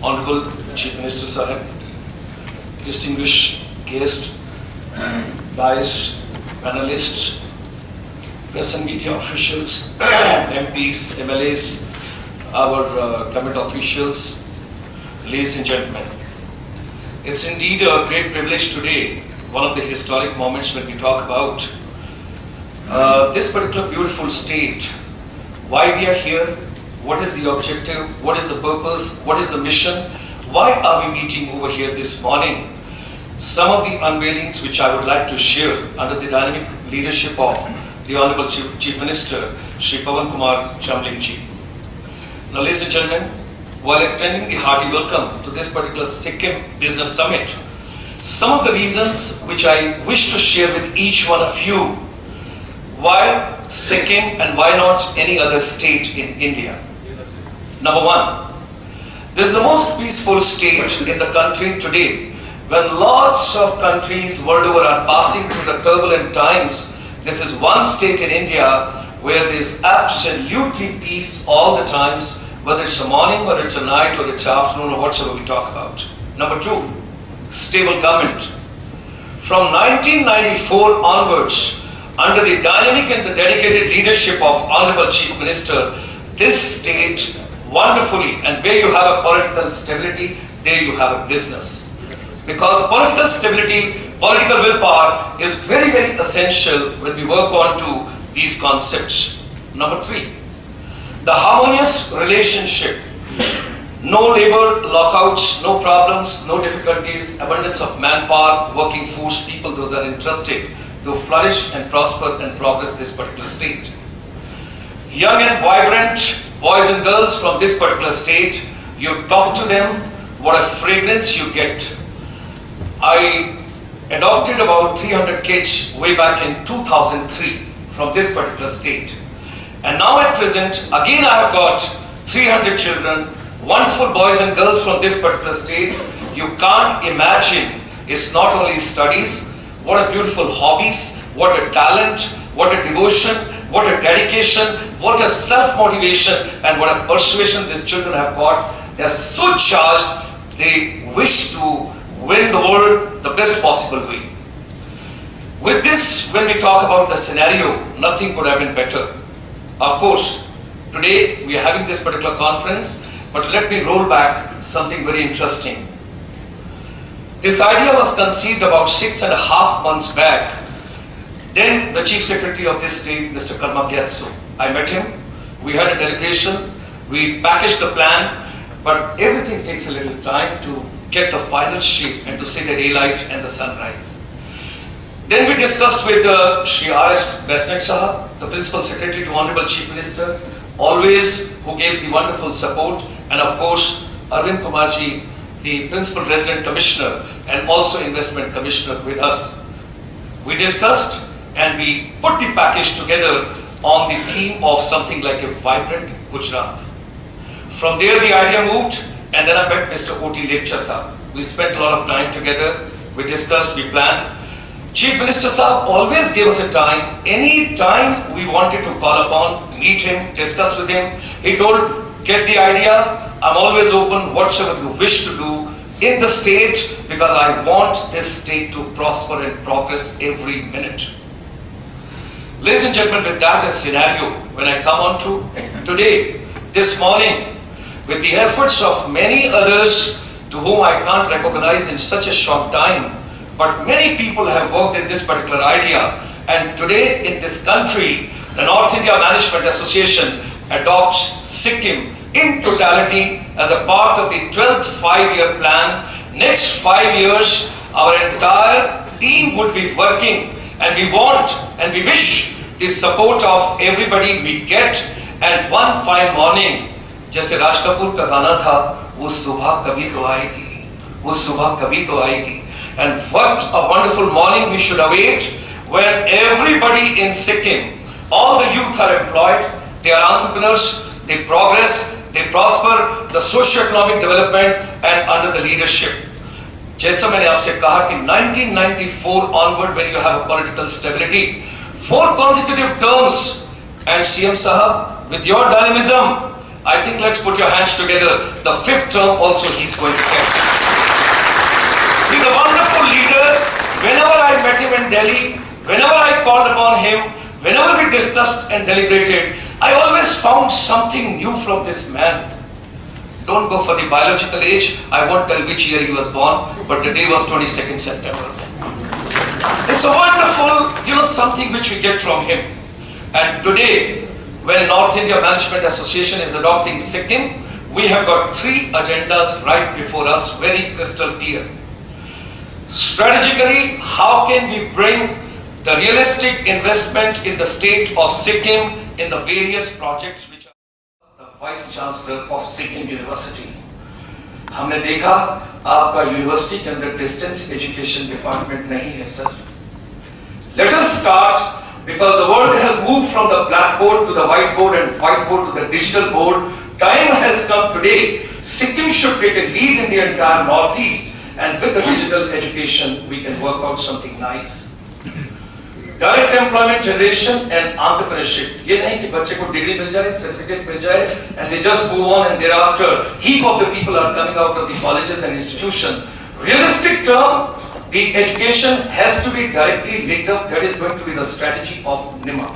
Honorable Chief Minister Sahib, distinguished guests, guys, panelists, press and media officials, MPs, MLAs, our government officials, ladies and gentlemen. It's indeed a great privilege today, one of the historic moments when we talk about this particular beautiful state, why we are here, what is the objective, what is the purpose, what is the mission, why are we meeting over here this morning. Some of the unveilings which I would like to share under the dynamic leadership of the Honorable Chief Minister, Shri Pawan Kumar Chamlingji. Now, ladies and gentlemen, while extending the hearty welcome to this particular Sikkim Business Summit, some of the reasons which I wish to share with each one of you, why Sikkim and why not any other state in India. Number one, this is the most peaceful state in the country today. When lots of countries world over are passing through the turbulent times, this is one state in India where there is absolutely peace all the times, whether it's a morning or it's a night or it's afternoon or whatever we talk about. Number two, stable government. From 1994 onwards, under the dynamic and the dedicated leadership of Honorable Chief Minister, this state wonderfully, and where you have a political stability, there you have a business. Because political stability, political willpower is very, very essential when we work on to these concepts. Number three, the harmonious relationship. No labor lockouts, no problems, no difficulties, abundance of manpower, working force, people, those are interested to flourish and prosper and progress this particular state. Young and vibrant boys and girls from this particular state, you talk to them, what a fragrance you get. I adopted about 300 kids way back in 2003 from this particular state. And now at present, again I have got 300 children, wonderful boys and girls from this particular state. You can't imagine, it's not only studies, what a beautiful hobbies, what a talent, what a devotion, what a dedication, what a self-motivation, and what a persuasion these children have got. They are so charged, they wish to win the world the best possible way. With this, when we talk about the scenario, nothing could have been better. Of course, today we are having this particular conference, but let me roll back something very interesting. This idea was conceived about 6.5 months back. Then the Chief Secretary of this state, Mr. Karma Gyatso, I met him, we had a delegation, we packaged the plan, but everything takes a little time to get the final shape and to see the daylight and the sunrise. Then we discussed with Shri R.S. Besnet Sahab, the Principal Secretary to Honorable Chief Minister, always who gave the wonderful support, and of course Arvind Kumarji, the Principal Resident Commissioner and also Investment Commissioner with us. We discussed and we put the package together on the theme of something like a vibrant Gujarat. From there the idea moved, and then I met Mr. O.T. Lepcha Sahab. We spent a lot of time together, we discussed, we planned. Chief Minister Sahab always gave us a time, any time we wanted to call upon, meet him, discuss with him. He told, get the idea, I'm always open, whatever you wish to do in the state, because I want this state to prosper and progress every minute. Ladies and gentlemen, with that as scenario, when I come on to today, this morning, with the efforts of many others to whom I can't recognize in such a short time, but many people have worked in this particular idea, and today in this country, the North India Management Association adopts Sikkim in totality as a part of the 12th 5-year plan. Next 5 years, our entire team would be working, and we want and we wish the support of everybody we get. And one fine morning, जैसे राज कपूर का गाना था, वो सुबह कभी तो आएगी, वो सुबह कभी तो आएगी. And what a wonderful morning we should await when everybody in Sikkim, all the youth are employed, they are entrepreneurs, they progress, they prosper, the socio-economic development and under the leadership. जैसा मैंने आपसे कहा कि 1994 onward, when you have a political stability, 4 consecutive terms, and CM Sahab, with your dynamism, I think let's put your hands together. The 5th term also he's going to get. He's a wonderful leader. Whenever I met him in Delhi, whenever I called upon him, whenever we discussed and deliberated, I always found something new from this man. Don't go for the biological age. I won't tell which year he was born, but the day was 22nd September. It's a wonderful, something which we get from him. And today, when North India Management Association is adopting Sikkim, we have got 3 agendas right before us, very crystal clear. Strategically, how can we bring the realistic investment in the state of Sikkim in the various projects which are the Vice Chancellor of Sikkim University. हमने देखा आपका university के अंदर distance education department नहीं है sir. Let us start because the world has moved from the blackboard to the whiteboard and whiteboard to the digital board. Time has come today. Sikkim should take a lead in the entire Northeast, and with the digital education we can work out something nice. Direct employment generation and entrepreneurship. ये नहीं कि बच्चे को degree मिल जाए, certificate मिल जाए, and they just move on and thereafter heap of the people are coming out of the colleges and institutions. Realistic term, the education has to be directly linked up. That is going to be the strategy of NIMA.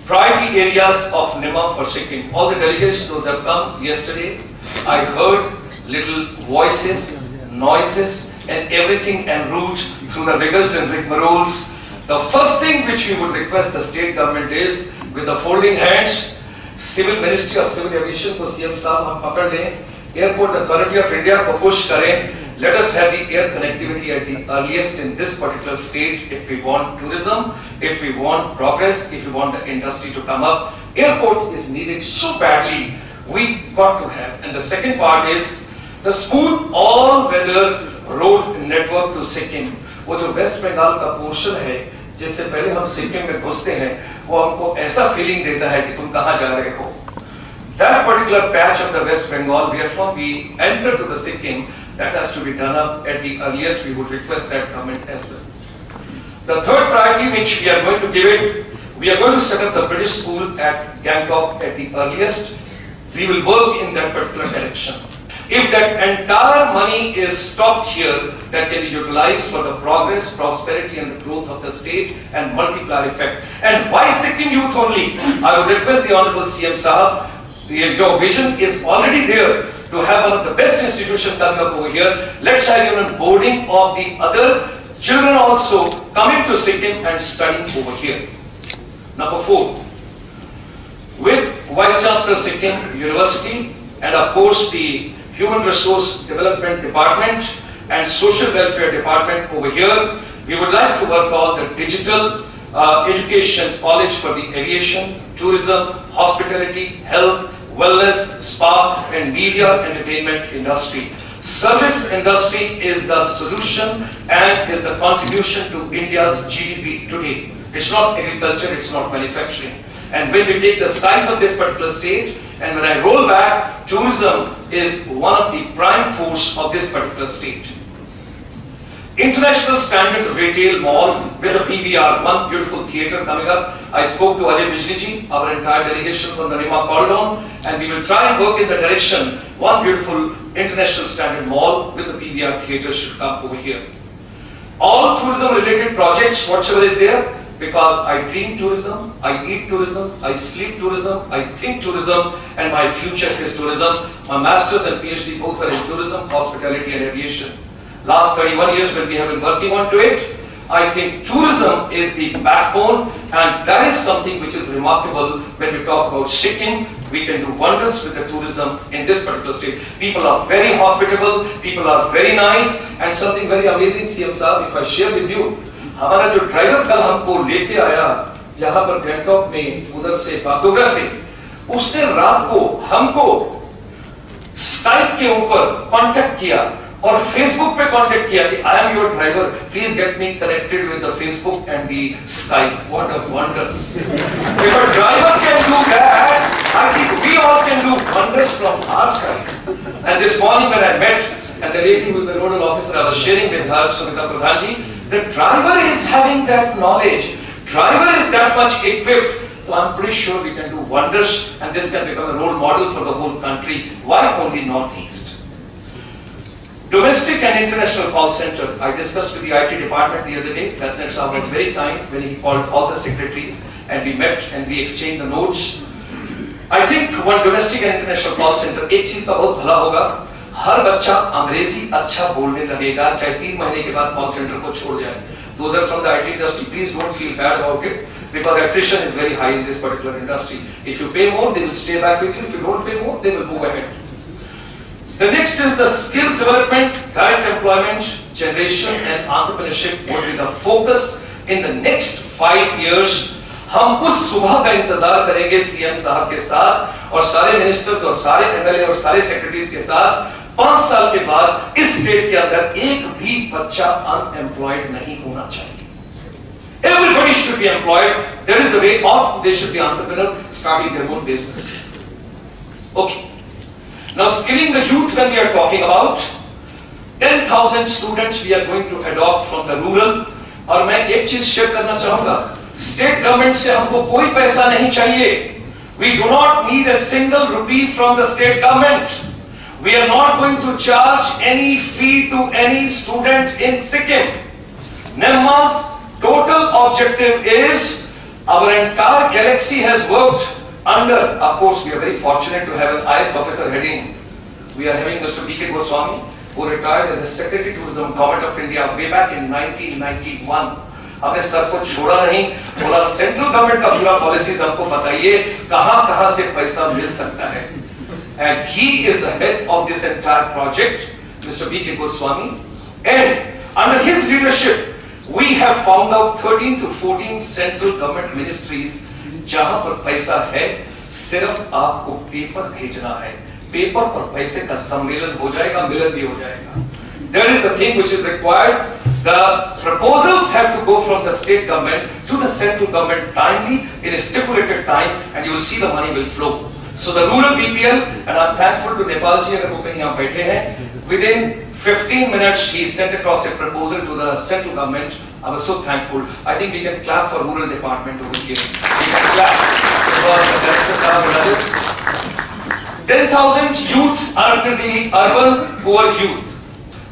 Priority areas of NIMA for Sikkim. All the delegates, those have come yesterday, I heard little voices, noises, and everything en route through the rigors and rigmaroles. The first thing which we would request the state government is, with the folding hands, Civil Ministry of Civil Aviation को CM साहब हम पकड़ लें, Airport Authority of India को push करें. Let us have the air connectivity at the earliest in this particular state if we want tourism, if we want progress, if we want the industry to come up. Airport is needed so badly. We got to have. And the second part is the smooth all-weather road network to Sikkim. वो जो waste Bengal का portion है, जिससे पहले हम सिक्किम में घुसते हैं, वो हमको ऐसा फीलिंग देता है कि तुम कहाँ जा रहे हो. That particular patch of the West Bengal, wherefore we enter to the Sikkim, that has to be done up at the earliest. We would request that government as well. The third priority which we are going to give it, we are going to set up the British school at Gangtok at the earliest. We will work in that particular direction. If that entire money is stopped here, that can be utilized for the progress, prosperity and the growth of the state and multiplier effect. And why Sikkim youth only? I would request the Honorable CM Sahab, your vision is already there to have one of the best institutions coming up over here. Let's have even boarding of the other children also coming to Sikkim and studying over here. Number 4, with Vice Chancellor Sikkim University and of course the Human Resource Development Department and Social Welfare Department over here, we would like to work on the digital education college for the aviation, tourism, hospitality, health, wellness, spa and media entertainment industry. Service industry is the solution and is the contribution to India's GDP today. It's not agriculture, it's not manufacturing. And when we take the size of this particular state, and when I roll back, tourism is one of the prime force of this particular state. International Standard Retail Mall with a PVR, one beautiful theatre coming up. I spoke to Ajay Bijli ji, our entire delegation from the NIMA called on, and we will try and work in the direction, one beautiful International Standard Mall with the PVR theatre should come over here. All tourism related projects, whatsoever is there, because I dream tourism, I eat tourism, I sleep tourism, I think tourism, and my future is tourism. My master's and PhD both are in tourism, hospitality and aviation. Last 31 years when we have been working on to it, I think tourism is the backbone, and that is something which is remarkable when we talk about Sikkim. We can do wonders with the tourism in this particular state. People are very hospitable, people are very nice, and something very amazing, CM Saab, if I share with you, हमारा जो driver कल हमको लेके आया यहाँ पर गैंगटॉक में उधर से बागडोगरा से, उसने रात को हमको स्काइप के ऊपर कांटेक्ट किया और फेसबुक पे कांटेक्ट किया कि I am your driver, please get me connected with the Facebook and the Skype. What a wonders. If a driver can do that, I think we all can do wonders from our side. And this morning when I met and the lady who is the nodal officer, I was sharing with her, Sumita Pradhan ji, the driver is having that knowledge. Driver is that much equipped So I'm pretty sure we can do wonders, and this can become a role model for the whole country. Why only Northeast? Domestic and international call center. I discussed with the IT department the other day. President Saab was very kind when he called all the secretaries and we met and we exchanged the notes. I think one domestic and international call center, एक चीज का बहुत भला होगा, हर बच्चा अंग्रेजी अच्छा बोलने लगेगा, चाहे 3 महीने के बाद कॉल सेंटर को छोड़ जाए. Those are from the IT industry. Please don't feel bad about it, because attrition is very high in this particular industry. If you pay more, they will stay back with you. If you don't pay more, they will move ahead. The next is the skills development, direct employment generation and entrepreneurship would be the focus in the next 5 years. हम उस सुबह का इंतजार करेंगे CM साहब के साथ और सारे मिनिस्टर्स और सारे एमएलए और सारे सेक्रेटरीज के साथ. 5 साल के बाद इस स्टेट के अंदर एक भी बच्चा अनएम्प्लॉयड नहीं होना चाहिए. Everybody should be employed. That is the way, or they should be entrepreneur starting their own business. Okay. Now skilling the youth, when we are talking about 10,000 students we are going to adopt from the rural. और मैं एक चीज share करना चाहूंगा, state government से हमको कोई पैसा नहीं चाहिए. We do not need a single rupee from the state government. We are not going to charge any fee to any student in Sikkim. NEMA's total objective is, our entire galaxy has worked under, of course we are very fortunate to have an IS officer heading. We are having Mr. B.K. Goswami, who retired as a Secretary to the Government of India way back in 1991. अपने sir को छोड़ा नहीं, बोला central government का पूरा policies हमको बताइए, कहां-कहां से पैसा मिल सकता है. And he is the head of this entire project, Mr. B.K. Goswami. And under his leadership, we have found out 13 to 14 central government ministries जहां पर पैसा है, सिर्फ आपको पेपर भेजना है. पेपर और पैसे का सम्मेलन हो जाएगा, मिलन भी हो जाएगा. That is the thing which is required. The proposals have to go from the state government to the central government timely in a stipulated time, and you will see the money will flow. So the rural BPL, and I'm thankful to Nepal ji, अगर वो कहीं यहाँ बैठे हैं, within 15 minutes he sent across a proposal to the central government. I was so thankful. I think we can clap for rural department over here. We can clap because the directors are with others. 10,000 youth are under the urban poor youth.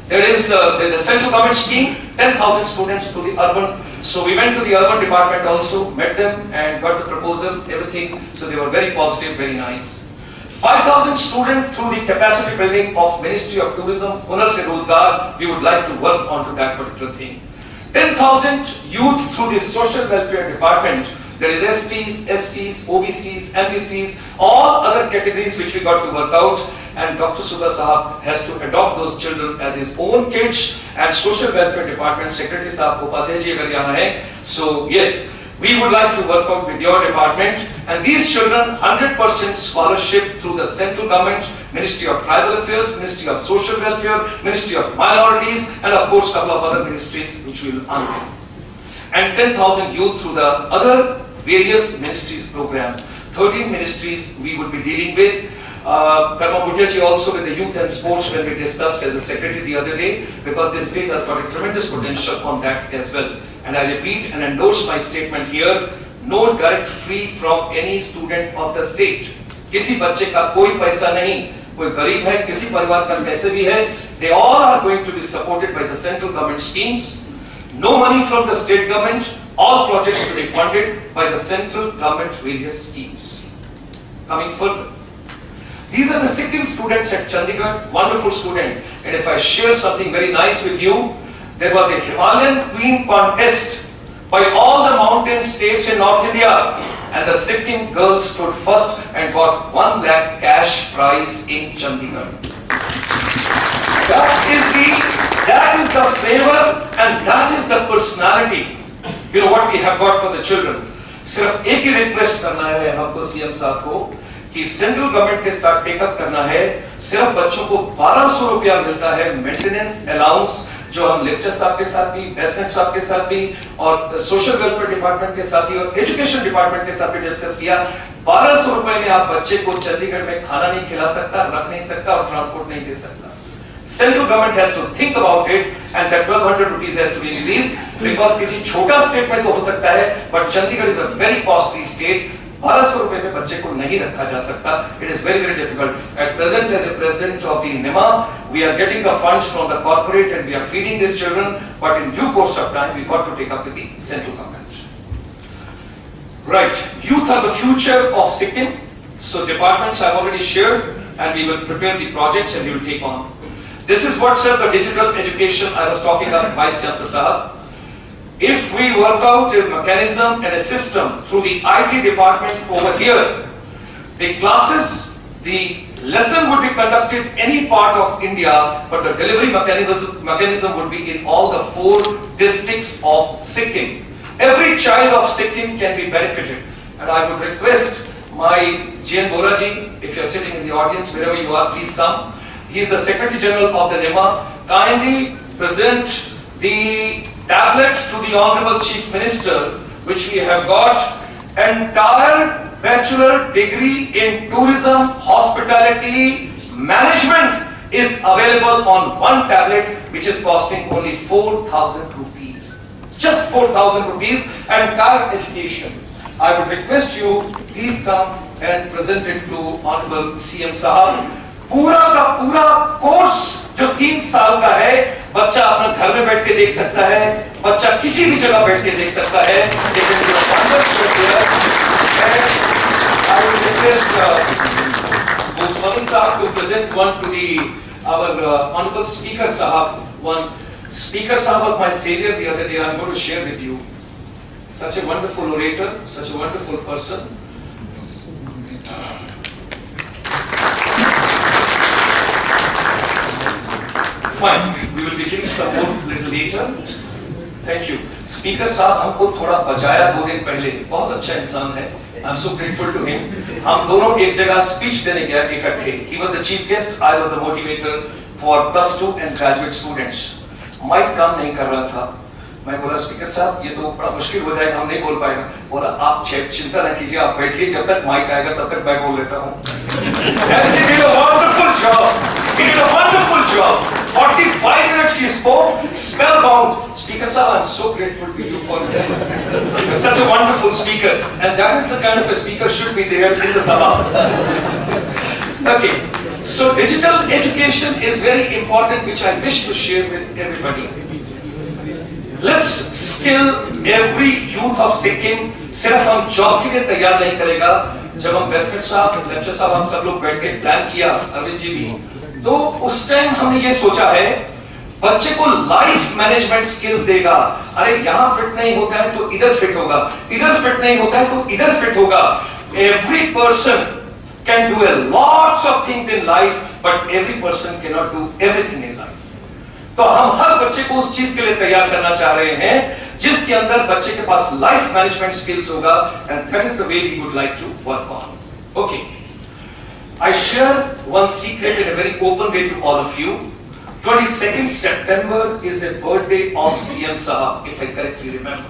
There's a central government scheme, 10,000 students to the urban. So we went to the urban department also, met them and got the proposal, everything. So they were very positive, very nice. 5,000 students through the capacity building of Ministry of Tourism, Hunar Se Rozgar. We would like to work on to that particular thing. 10,000 youth through the social welfare department. There is STs, SCs, OBCs, MBCs, all other categories which we got to work out. And Dr. Subha Sahab has to adopt those children as his own kids. And Social Welfare Department Secretary Sahab Upadhyay ji agar yahan hai. So yes, we would like to work out with your department. And these children, 100% scholarship through the central government, Ministry of Tribal Affairs, Ministry of Social Welfare, Ministry of Minorities, and of course a couple of other ministries which we will unveil. And 10,000 youth through the other various ministries programs. 13 ministries we would be dealing with. Karma Bhutia ji also with the youth and sports when we discussed as a secretary the other day, because this state has got a tremendous potential on that as well. And I repeat and endorse my statement here, no direct fee from any student of the state. किसी बच्चे का कोई पैसा नहीं, कोई गरीब है, किसी परिवार का पैसे भी है, they all are going to be supported by the central government schemes. No money from the state government, all projects to be funded by the central government various schemes. Coming further, these are the Sikkim students at Chandigarh, wonderful student. And if I share something very nice with you, there was a Himalayan Queen contest by all the mountain states in North India, and the Sikkim girls stood first and got 1 lakh cash prize in Chandigarh. That is the flavor and that is the personality. You know what we have got for the children. सिर्फ एक ही request करना है हमको CM साहब को कि central government के साथ टेकअप करना है. सिर्फ बच्चों को 1200 रुपया मिलता है मेंटेनेंस अलाउंस, जो हम लेक्चर साहब के साथ भी, बेसमेंट साहब के साथ भी और सोशल वेलफेयर डिपार्टमेंट के साथ ही और एजुकेशन डिपार्टमेंट के साथ भी डिस्कस किया. 1200 रुपए में आप बच्चे को चंडीगढ़ में खाना नहीं खिला सकता, रख नहीं सकता और ट्रांसपोर्ट नहीं दे सकता. Central government has to think about it and that 1200 rupees has to be increased, because किसी छोटा स्टेट में तो हो सकता है, but Chandigarh is a very costly state. 1200 रुपए में बच्चे को नहीं रखा जा सकता. It is very difficult. At present, as a president of the NIMA, we are getting the funds from the corporate and we are feeding these children. But in due course of time, we got to take up with the central government. Right, youth are the future of Sikkim. So departments I've already shared, and we will prepare the projects and we will take on. This is what, sir, the digital education I was talking about, Vice Chancellor Sahab. If we work out a mechanism and a system through the IT department over here, the classes, the lesson would be conducted any part of India, but the delivery mechanism would be in all the 4 districts of Sikkim. Every child of Sikkim can be benefited. And I would request my J.N. Boraji, if you are sitting in the audience, wherever you are, please come. He is the Secretary General of the NIMA. Kindly present the tablet to the Honorable Chief Minister, which we have got. Entire bachelor degree in tourism, hospitality, management is available on one tablet, which is costing only 4,000 rupees. Just 4,000 rupees, entire education. I would request you, please come and present it to Hon'ble CM Sahab. पूरा का पूरा course जो 3 साल का है, बच्चा अपने घर में बैठ के देख सकता है, बच्चा किसी भी जगह बैठ के देख सकता है. I will request Swami Sahab to present one to our Honorable Speaker Sahab. One Speaker Sahab was my savior the other day. I'm going to share with you. Such a wonderful orator, such a wonderful person. Fine, we will be giving some more little later. Thank you. Speaker साहब हमको थोड़ा बचाया 2 दिन पहले, बहुत अच्छा इंसान है. I'm so grateful to him. हम दोनों एक जगह स्पीच देने गए इकट्ठे. He was the chief guest, I was the motivator for +2 and graduate students. Mic काम नहीं कर रहा था. मैं बोला स्पीकर साहब ये तो बड़ा मुश्किल हो जाएगा, हम नहीं बोल पाएगा. बोला आप चिंता न कीजिए, आप बैठिए, जब तक माइक आएगा तब तक मैं बोल लेता हूँ. And he did a wonderful job. He did a wonderful job. 45 minutes he spoke, spellbound. Speaker sir, I'm so grateful to you for that. You're such a wonderful speaker, and that is the kind of a speaker should be there in the Sabha. Okay, so digital education is very important, which I wish to share with everybody. Let's skill every youth of Sikkim. सिर्फ हम job के लिए तैयार नहीं करेगा. जब हम president साहब, लेक्चर साहब, हम सब लोग बैठ के प्लान किया, अरविंद जी भी, तो उस टाइम हमने ये सोचा है बच्चे को लाइफ मैनेजमेंट स्किल्स देगा. अरे यहाँ फिट नहीं होता है तो इधर फिट होगा, इधर फिट नहीं होता है तो इधर फिट होगा. Every person can do a lots of things in life, but every person cannot do everything in life. तो हम हर बच्चे को उस चीज के लिए तैयार करना चाह रहे हैं जिसके अंदर बच्चे के पास लाइफ मैनेजमेंट स्किल्स होगा, and that is the way we would like to work on. Okay. I share one secret in a very open way to all of you. 22nd September is a birthday of CM Sahab, if I correctly remember.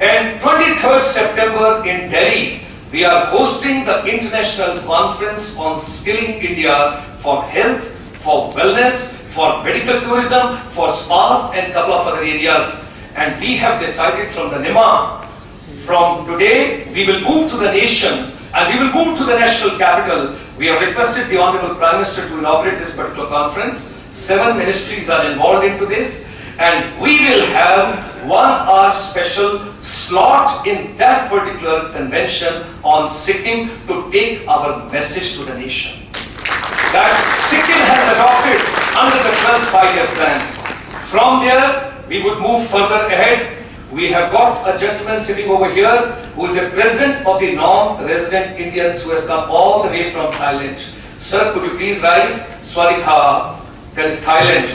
And 23rd September in Delhi, we are hosting the international conference on skilling India for health, for wellness, for medical tourism, for spas and couple of other areas. And we have decided from the NIMA, from today we will move to the nation and we will move to the national capital. We have requested the Honorable Prime Minister to inaugurate this particular conference. 7 ministries are involved into this, and we will have 1 hour special slot in that particular convention on Sikkim to take our message to the nation. That Sikkim has adopted under the 12th 5-year plan. From there, we would move further ahead. We have got a gentleman sitting over here who is a president of the non-resident Indians who has come all the way from Thailand. Sir, could you please rise? Swadikha, that is Thailand.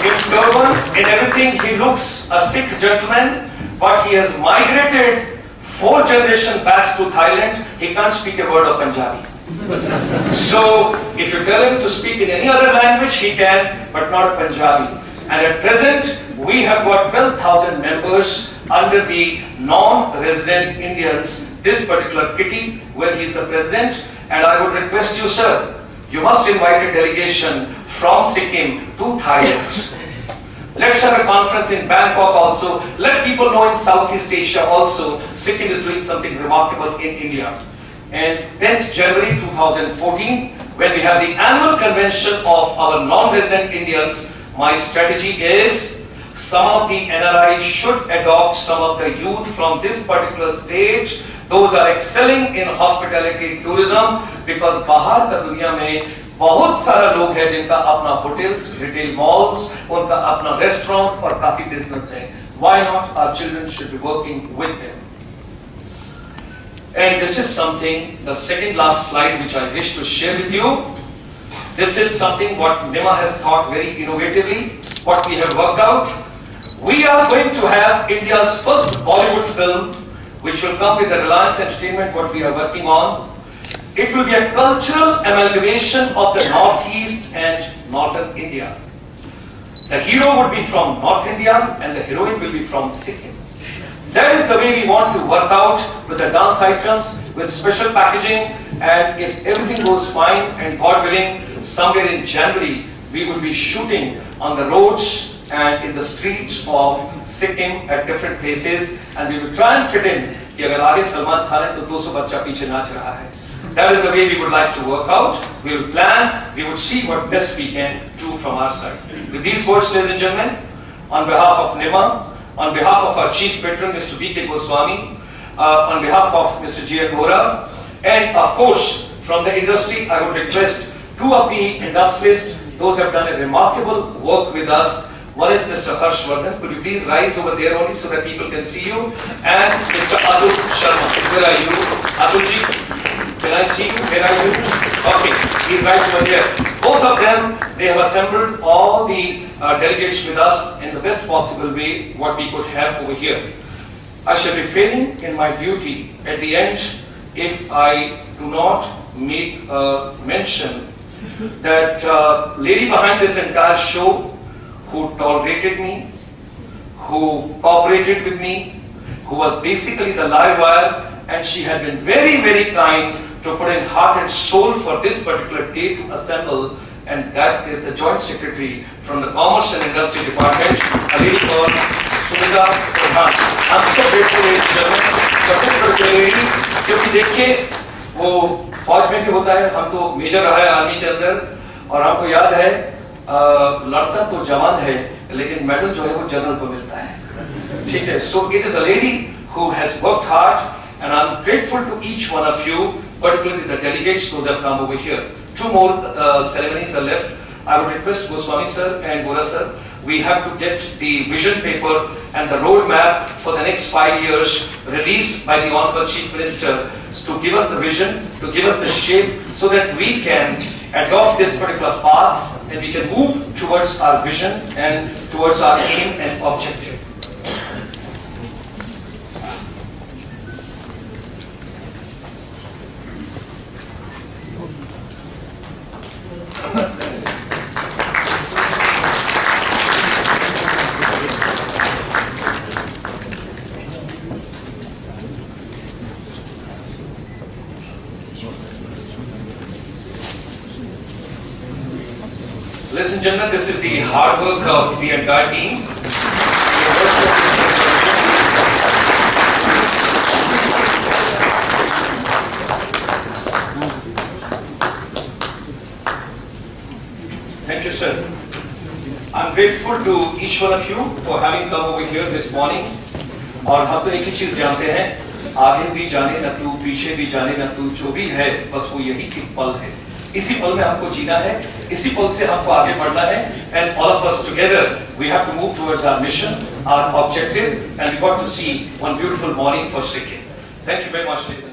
In turban, in everything, he looks a Sikh gentleman, but he has migrated 4 generation backs to Thailand. He can't speak a word of Punjabi. So, if you tell him to speak in any other language, he can, but not Punjabi. And at present, we have got 12,000 members under the non-resident Indians, this particular kitty, where he is the president. And I would request you, sir, you must invite a delegation from Sikkim to Thailand. Let's have a conference in Bangkok also. Let people know in Southeast Asia also, Sikkim is doing something remarkable in India. And 10th January 2014, when we have the annual convention of our non-resident Indians, my strategy is some of the NRI should adopt some of the youth from this particular stage. Those are excelling in hospitality tourism, because बाहर का दुनिया में बहुत सारा लोग हैं जिनका अपना hotels, retail malls, उनका अपना restaurants और काफी business है. Why not our children should be working with them? And this is something, the second last slide which I wish to share with you. This is something what NIMA has thought very innovatively, what we have worked out. We are going to have India's first Bollywood film, which will come with the Reliance Entertainment, what we are working on. It will be a cultural amalgamation of the Northeast and Northern India. The hero would be from North India and the heroine will be from Sikkim. That is the way we want to work out with the dance items, with special packaging, and if everything goes fine and God willing, somewhere in January, we will be shooting on the roads and in the streets of Sikkim at different places, and we will try and fit in कि अगर आगे सलमान खान है तो 200 बच्चा पीछे नाच रहा है. That is the way we would like to work out. We will plan, we would see what best we can do from our side. With these words, ladies and gentlemen, on behalf of NIMA, on behalf of our chief patron, Mr. B.K. Goswami, on behalf of Mr. G.N. Vora, and of course, from the industry, I would request two of the industrialists, those have done a remarkable work with us. One is Mr. Harshvardhan. Could you please rise over there only so that people can see you? And Mr. Atul Sharma. Where are you? Atulji, can I see you? Where are you? Okay, he's right over there. Both of them, they have assembled all the delegates with us in the best possible way what we could have over here. I shall be failing in my duty at the end if I do not make a mention that lady behind this entire show, who tolerated me, who cooperated with me, who was basically the live wire, and she had been very, very kind to put in heart and soul for this particular day to assemble, and that is the Joint Secretary from the Commerce and Industry Department, a lady called Sunita Pradhan. I'm so grateful, ladies and gentlemen, for this particular lady, क्योंकि देखिए वो फौज में भी होता है, हम तो मेजर रहा है आर्मी के अंदर, और हमको याद है लड़का तो जवान है लेकिन मेडल जो है वो जनरल को मिलता है. ठीक है. So it is a lady who has worked hard, and I'm grateful to each one of you, particularly the delegates, those have come over here. Two more ceremonies are left. I would request Goswami sir and Vora sir, we have to get the vision paper and the roadmap for the next 5 years released by the Honorable Chief Minister to give us the vision, to give us the shape, so that we can adopt this particular path and we can move towards our vision and towards our aim and objective. Ladies and gentlemen, this is the hard work of the entire team. Thank you, sir. I'm grateful to each one of you for having come over here this morning. और हम तो एक ही चीज जानते हैं, आगे भी जाने न तू, पीछे भी जाने न तू, जो भी है बस वो यही एक पल है. इसी पल में हमको जीना है, इसी पल से हमको आगे बढ़ना है, and all of us together we have to move towards our mission, our objective, and we got to see one beautiful morning for Sikkim. Thank you very much, ladies and gentlemen.